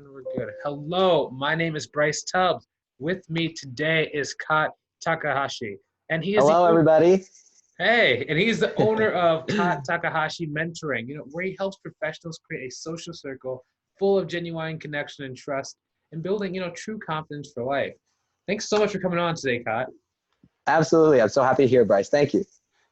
And we're good. Hello, my name is Bryce Tubbs. With me today is Takahashi, and he is the Hello, everybody. hey, and he's the owner of Takahashi Mentoring. Where he helps professionals create a social circle full of genuine connection and trust, and building true confidence for life. Thanks so much for coming on today, Kat. Absolutely. I'm so happy to hear, Bryce. Thank you.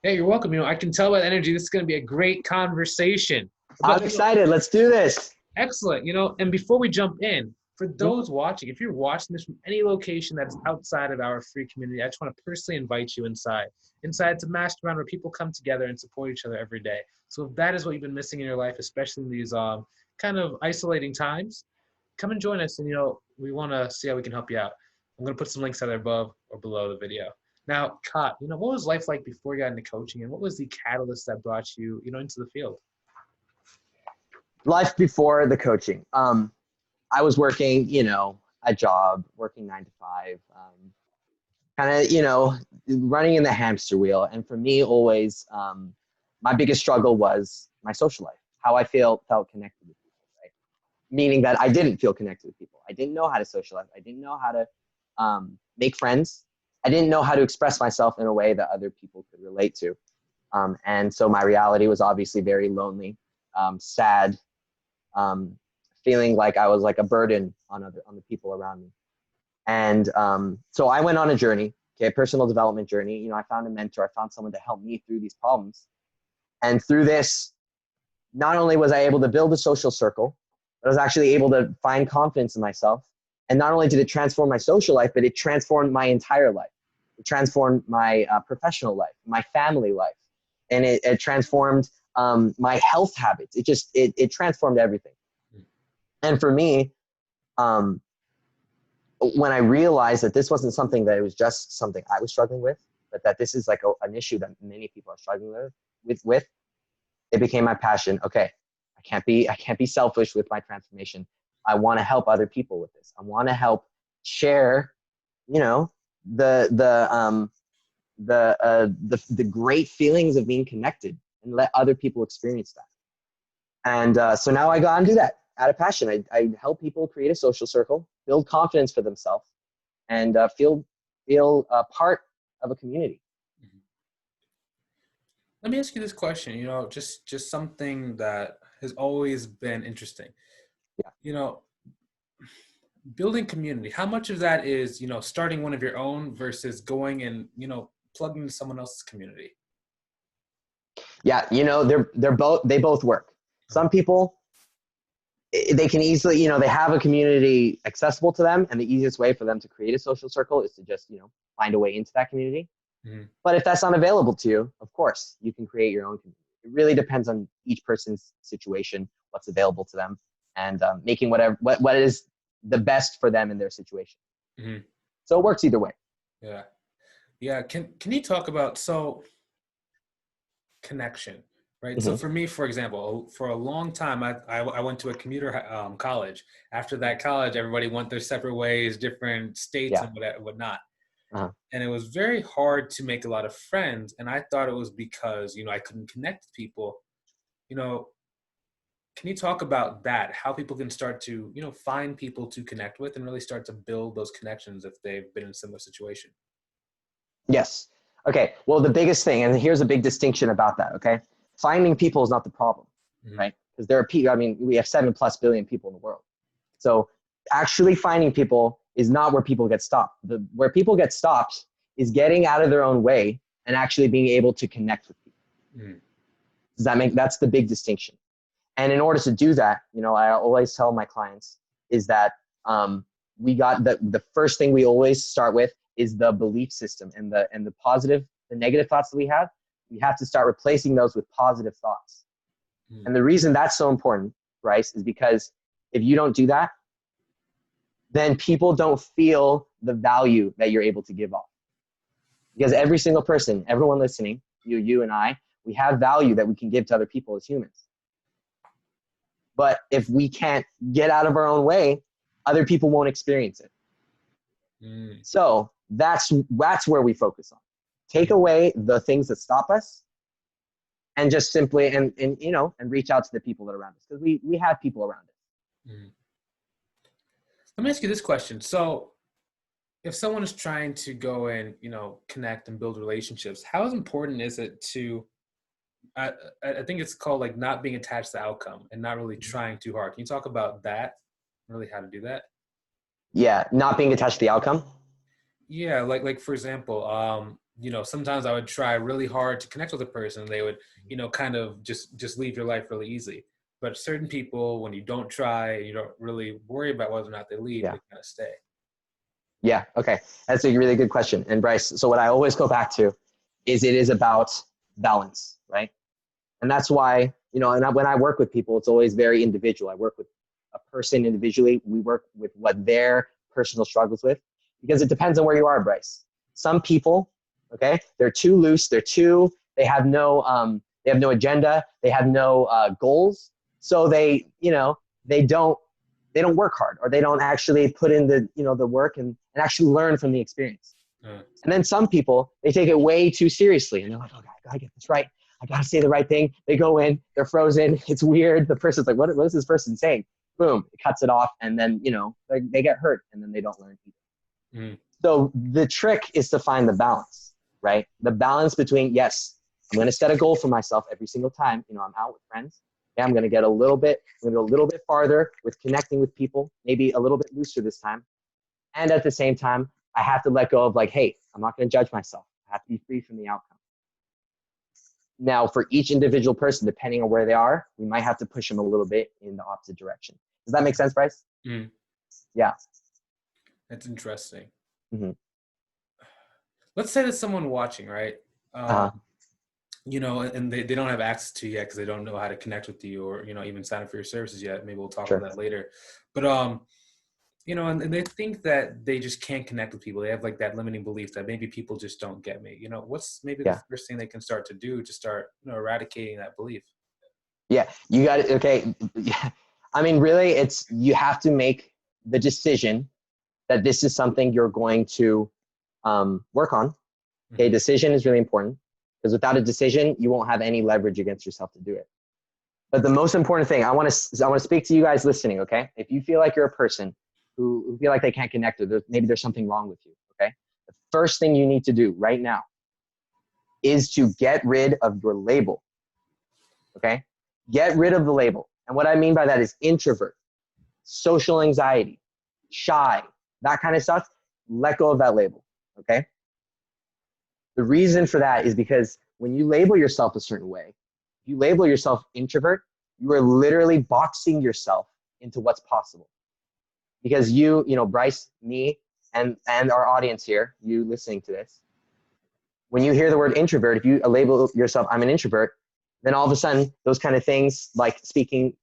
Hey, you're welcome. I can tell by the energy this is going to be a great conversation. I'm excited. Let's do this. Excellent. And before we jump in, for those watching, if you're watching this from any location that is outside of our free community, I just want to personally invite you inside. Inside, it's a mastermind where people come together and support each other every day. So if that is what you've been missing in your life, especially in these kind of isolating times, come and join us. And, we want to see how we can help you out. I'm going to put some links either above or below the video. Now, Kat, what was life like before you got into coaching, and what was the catalyst that brought you, into the field? Life before the coaching. I was working, a job, working 9 to 5, kind of, running in the hamster wheel. And for me, always, my biggest struggle was my social life, how I felt connected with people, right? Meaning that I didn't feel connected with people. I didn't know how to socialize. I didn't know how to make friends. I didn't know how to express myself in a way that other people could relate to. And so my reality was obviously very lonely, sad, feeling like I was like a burden on the people around me. And so I went on a journey, a personal development journey. I found a mentor. I found someone to help me through these problems. And through this, not only was I able to build a social circle, but I was actually able to find confidence in myself. And not only did it transform my social life, but it transformed my entire life. It transformed my professional life, my family life, and it transformed my health habits. It transformed everything. And for me, when I realized that this wasn't something that it was just something I was struggling with, but that this is like an issue that many people are struggling with, it became my passion. Okay, I can't be selfish with my transformation. I want to help other people with this. I want to help share, the great feelings of being connected and let other people experience that. And so now I go out and do that out of passion. I help people create a social circle, build confidence for themselves, and feel a part of a community. Let me ask you this question, just something that has always been interesting. Yeah. Building community, how much of that is, starting one of your own versus going and, plugging into someone else's community? Yeah, they both work. Some people, they can easily, they have a community accessible to them, and the easiest way for them to create a social circle is to just, find a way into that community. Mm-hmm. But if that's not available to you, of course, you can create your own community. It really depends on each person's situation, what's available to them, and making what is the best for them in their situation. Mm-hmm. So it works either way. Yeah. Can you talk about connection, right? Mm-hmm. So for me, for example, for a long time, I went to a commuter college. After that college, everybody went their separate ways, different states and whatnot. Uh-huh. And it was very hard to make a lot of friends. And I thought it was because, I couldn't connect with people. Can you talk about that? How people can start to, find people to connect with and really start to build those connections if they've been in a similar situation? Yes. Okay. Well, the biggest thing, and here's a big distinction about that. Okay. Finding people is not the problem, mm-hmm. right? Because there are people, we have 7+ billion people in the world. So actually finding people is not where people get stopped. Where people get stopped is getting out of their own way and actually being able to connect with people. Mm-hmm. That's the big distinction. And in order to do that, I always tell my clients is that we got the first thing we always start with is the belief system and the positive, the negative thoughts that we have to start replacing those with positive thoughts. Mm. And the reason that's so important, Bryce, is because if you don't do that, then people don't feel the value that you're able to give off. Because every single person, everyone listening, you and I, we have value that we can give to other people as humans. But if we can't get out of our own way, other people won't experience it. Mm. So that's where we focus on. Take away the things that stop us and just simply and reach out to the people that are around us, because we have people around us. Mm. Let me ask you this question. So if someone is trying to go and, connect and build relationships, how important is it to, I, I think it's called like not being attached to the outcome and not really trying too hard. Can you talk about that? Really how to do that? Yeah, not being attached to the outcome. Yeah, like for example, sometimes I would try really hard to connect with a person. They would, kind of just leave your life really easy. But certain people, when you don't try, you don't really worry about whether or not they leave, Yeah. they kind of stay. Yeah. Okay. That's a really good question. And Bryce, so what I always go back to is it is about balance, right? And that's why, when I work with people, it's always very individual. I work with a person individually. We work with what their personal struggles with, because it depends on where you are, Bryce. Some people, okay, they're too loose. They have no agenda. They have no goals. So they don't work hard, or they don't actually put in the work and actually learn from the experience. And then some people, they take it way too seriously, and they're like, oh, I gotta get this right. I gotta say the right thing. They go in, they're frozen. It's weird. The person's like, what is this person saying? Boom, it cuts it off, and then they get hurt, and then they don't learn either. Mm. So the trick is to find the balance, right? The balance between, yes, I'm going to set a goal for myself every single time. I'm out with friends. Yeah, I'm going to go a little bit farther with connecting with people, maybe a little bit looser this time. And at the same time, I have to let go of like, hey, I'm not going to judge myself. I have to be free from the outcome. Now, for each individual person, depending on where they are, we might have to push them a little bit in the opposite direction. Does that make sense, Bryce? Mm. Yeah. That's interesting. Mm-hmm. Let's say there's someone watching, right? Uh-huh. And they don't have access to you yet because they don't know how to connect with you, or, even sign up for your services yet. Maybe we'll talk about that later. But, and they think that they just can't connect with people. They have like that limiting belief that maybe people just don't get me. What's maybe the first thing they can start to do to start, eradicating that belief? Yeah, you got it. Okay. I mean, really, you have to make the decision that this is something you're going to work on. Okay, Mm-hmm. decision is really important, because without a decision, you won't have any leverage against yourself to do it. But the most important thing, I want to speak to you guys listening. Okay, if you feel like you're a person who feel like they can't connect, or maybe there's something wrong with you. Okay, the first thing you need to do right now is to get rid of your label. Okay, get rid of the label. And what I mean by that is introvert, social anxiety, shy, that kind of stuff. Let go of that label. Okay. The reason for that is because when you label yourself a certain way, if you label yourself introvert, you are literally boxing yourself into what's possible. Because Bryce, me, and our audience here, you listening to this, when you hear the word introvert, if you label yourself, I'm an introvert, then all of a sudden those kind of things like speaking,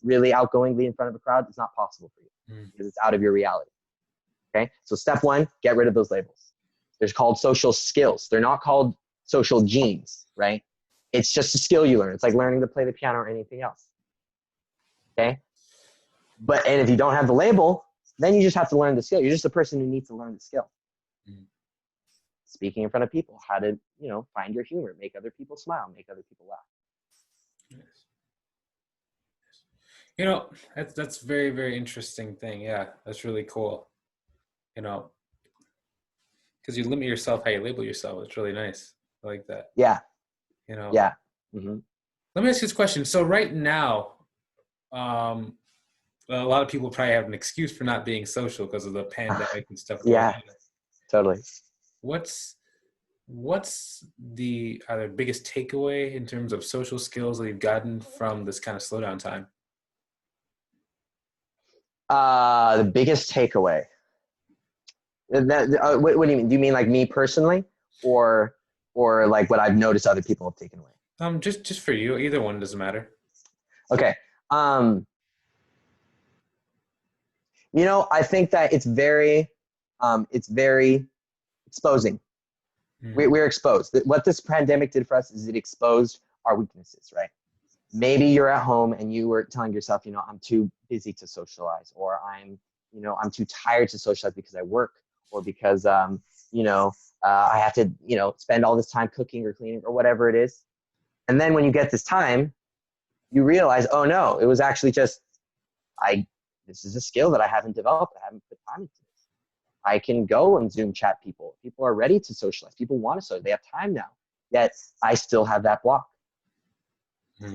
really outgoingly in front of a crowd, is not possible for you because it's out of your reality. Okay. So step one, get rid of those labels. They're called social skills. They're not called social genes, right? It's just a skill you learn. It's like learning to play the piano or anything else. Okay. And if you don't have the label, then you just have to learn the skill. You're just a person who needs to learn the skill. Mm-hmm. Speaking in front of people, how to, find your humor, make other people smile, make other people laugh. Yes. That's very, very interesting thing. Yeah, that's really cool. Because you limit yourself how you label yourself. It's really nice. I like that. Yeah. Yeah. Mm-hmm. Let me ask you this question. So right now, a lot of people probably have an excuse for not being social because of the pandemic and stuff going on. Totally. What's the either biggest takeaway in terms of social skills that you've gotten from this kind of slowdown time? The biggest takeaway. What do you mean? Do you mean like me personally, or like what I've noticed other people have taken away? Just for you. Either one doesn't matter. Okay. I think that it's very exposing. Mm-hmm. We're exposed. What this pandemic did for us is it exposed our weaknesses, right? Maybe you're at home and you were telling yourself, I'm too busy to socialize, or I'm too tired to socialize because I work, or because, I have to, spend all this time cooking or cleaning or whatever it is. And then when you get this time, you realize, oh no, it was actually just, this is a skill that I haven't developed. I haven't put time into this. I can go and Zoom chat people. People are ready to socialize. People want to socialize. They have time now. Yet I still have that block.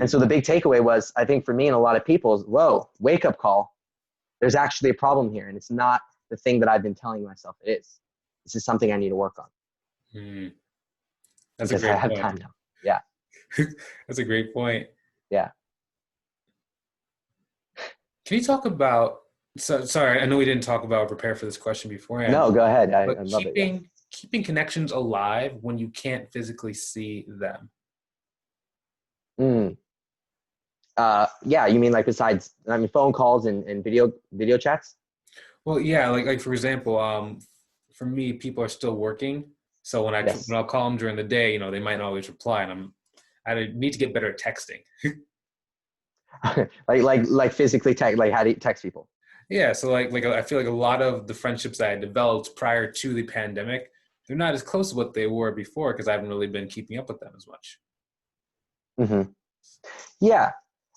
And so the big takeaway was, I think for me and a lot of people is, whoa, wake up call. There's actually a problem here. And it's not the thing that I've been telling myself it is. This is something I need to work on. That's because a great I have point. time now. Yeah. That's a great point. Yeah. Can you talk about, sorry, I know we didn't talk about prepare for this question beforehand. No, go ahead. I But love it. Yeah. keeping connections alive when you can't physically see them. Yeah, you mean like besides, phone calls and video chats? Well, yeah, like for example, for me, people are still working. So when I'll call them during the day, they might not always reply, and I need to get better at texting. like physically text, like how do you text people? Yeah, so like I feel like a lot of the friendships that I developed prior to the pandemic, they're not as close to what they were before because I haven't really been keeping up with them as much. Mm-hmm. Yeah,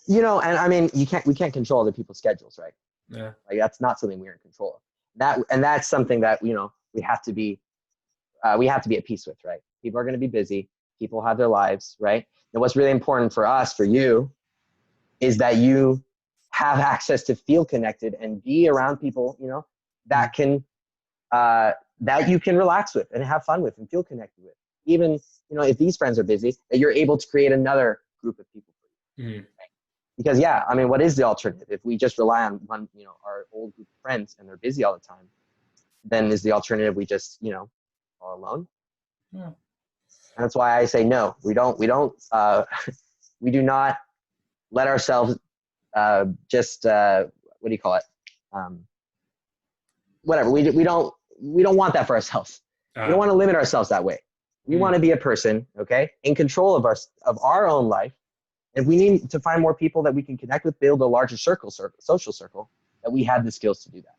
and we can't control other people's schedules, right? Yeah, like that's not something we're in control of. That's something that we have to be at peace with, right? People are going to be busy. People have their lives, right? And what's really important for us, for you, is that you have access to feel connected and be around people, that can, that you can relax with and have fun with and feel connected with. Even, if these friends are busy, that you're able to create another group of people for you. Right? Because what is the alternative? If we just rely on one, our old group of friends and they're busy all the time, then is the alternative we just, all alone? Yeah. And that's why I say no. We do not let ourselves just what do you call it? Whatever. We don't want that for ourselves. We don't want to limit ourselves that way. We want to be a person, okay, in control of our own life. If we need to find more people that we can connect with, build a larger social circle, that we have the skills to do that.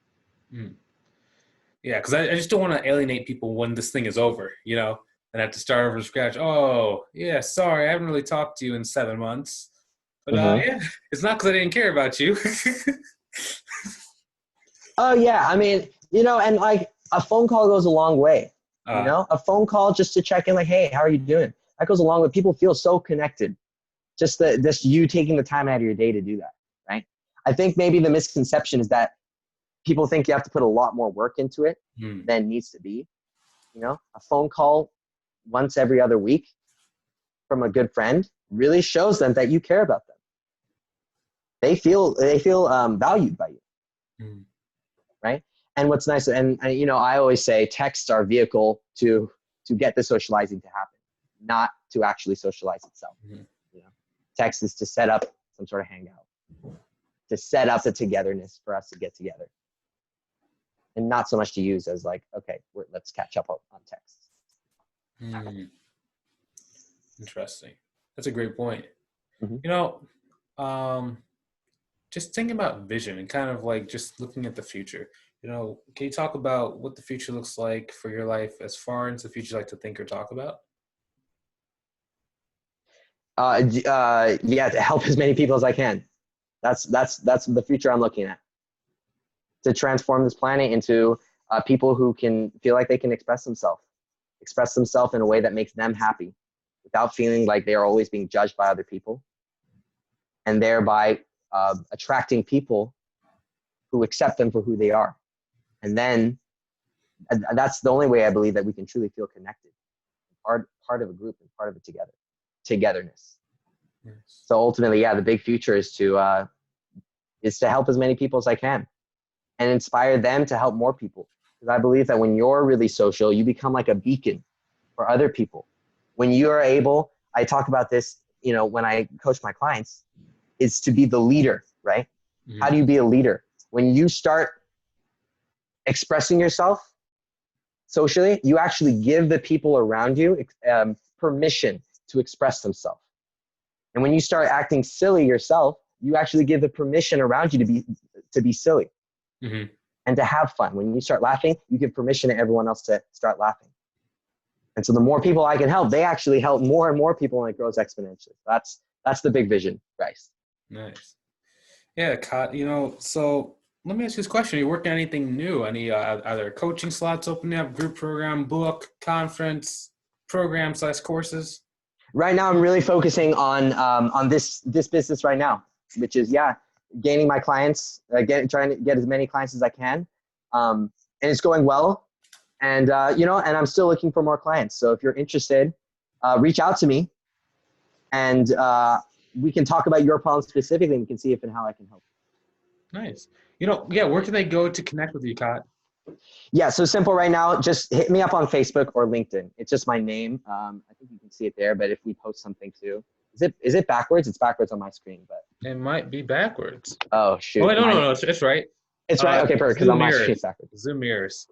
Yeah, because I just don't want to alienate people when this thing is over, and have to start over from scratch. Oh, yeah, sorry, I haven't really talked to you in 7 months. But yeah, it's not because I didn't care about you. Oh, yeah, and like a phone call goes a long way. A phone call just to check in, like, hey, how are you doing? That goes a long way. People feel so connected. Just you taking the time out of your day to do that, right? I think maybe the misconception is that people think you have to put a lot more work into it than needs to be. A phone call once every other week from a good friend really shows them that you care about them. They feel valued by you, right? And what's nice, and I always say texts are a vehicle to get the socializing to happen, not to actually socialize itself. Text is to set up some sort of hangout, to set up the togetherness for us to get together. And not so much to use as like, okay, let's catch up on text. Interesting. That's a great point. Mm-hmm. Just thinking about vision and kind of like just looking at the future, can you talk about what the future looks like for your life as far into the future you like to think or talk about? Yeah, to help as many people as I can. That's the future I'm looking at. To transform this planet into people who can feel like they can express themselves in a way that makes them happy without feeling like they are always being judged by other people, and thereby attracting people who accept them for who they are. And then that's the only way I believe that we can truly feel connected, part of a group and part of it togetherness. Yes. So ultimately, the big future is to help as many people as I can and inspire them to help more people. Because I believe that when you're really social, you become like a beacon for other people. When you are able, I talk about this, when I coach my clients, is to be the leader, right? Mm-hmm. How do you be a leader? When you start expressing yourself socially, you actually give the people around you permission to express themselves. And when you start acting silly yourself, you actually give the permission around you to be silly. Mm-hmm. And to have fun. When you start laughing, you give permission to everyone else to start laughing. And so the more people I can help, they actually help more and more people, and it grows exponentially. That's the big vision, Bryce. Nice. Yeah, so let me ask you this question. Are you working on anything new? Any either coaching slots opening up, group program, book, conference, program/courses? Right now, I'm really focusing on this business right now, which is gaining my clients, trying to get as many clients as I can, and it's going well. And and I'm still looking for more clients. So if you're interested, reach out to me, and we can talk about your problem specifically, and we can see if and how I can help. Nice. Where can they go to connect with you, Kat? Yeah, so simple right now. Just hit me up on Facebook or LinkedIn. It's just my name. I think you can see it there. But if we post something too, is it backwards? It's backwards on my screen, but it might be backwards. Oh shoot! Oh wait, no, it's right. It's right. Okay, perfect. Because on my screen it's backwards. Zoom mirrors.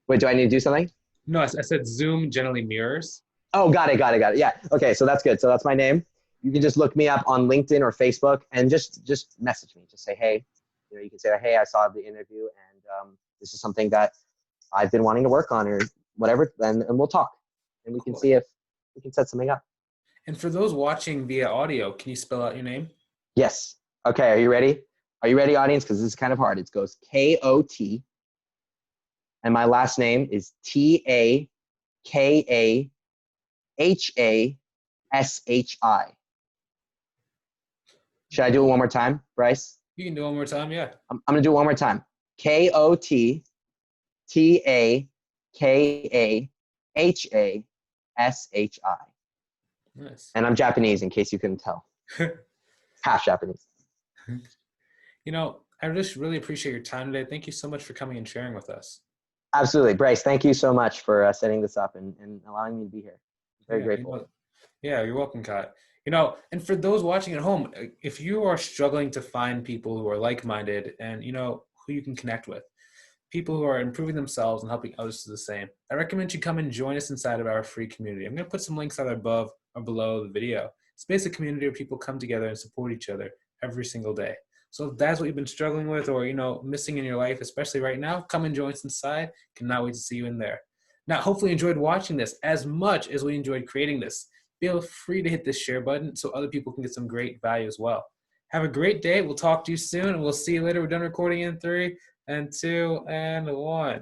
Wait, do I need to do something? No, I said Zoom generally mirrors. Oh, got it. Yeah. Okay, so that's good. So that's my name. You can just look me up on LinkedIn or Facebook and just message me. Just say, hey, you can say, hey, I saw the interview and this is something that I've been wanting to work on or whatever, and we'll talk. And we can see if we can set something up. And for those watching via audio, can you spell out your name? Yes. Okay, are you ready? Are you ready, audience? Because this is kind of hard. It goes K-O-T, and my last name is T-A-K-A-H-A-S-H-I. Should I do it one more time, Bryce? You can do it one more time, yeah. I'm going to do it one more time. K-O-T-T-A-K-A-H-A-S-H-I. Nice. And I'm Japanese, in case you couldn't tell. Half Japanese. I just really appreciate your time today. Thank you so much for coming and sharing with us. Absolutely. Bryce, thank you so much for setting this up and allowing me to be here. Very grateful. You're welcome, Kat. And for those watching at home, if you are struggling to find people who are like-minded and, who you can connect with, people who are improving themselves and helping others do the same, I recommend you come and join us inside of our free community. I'm going to put some links either above or below the video. It's basically a community where people come together and support each other every single day. So if that's what you've been struggling with or, missing in your life, especially right now, come and join us inside. Cannot wait to see you in there. Now, hopefully you enjoyed watching this as much as we enjoyed creating this. Feel free to hit this share button so other people can get some great value as well. Have a great day. We'll talk to you soon, and we'll see you later. We're done recording in 3 and 2 and 1.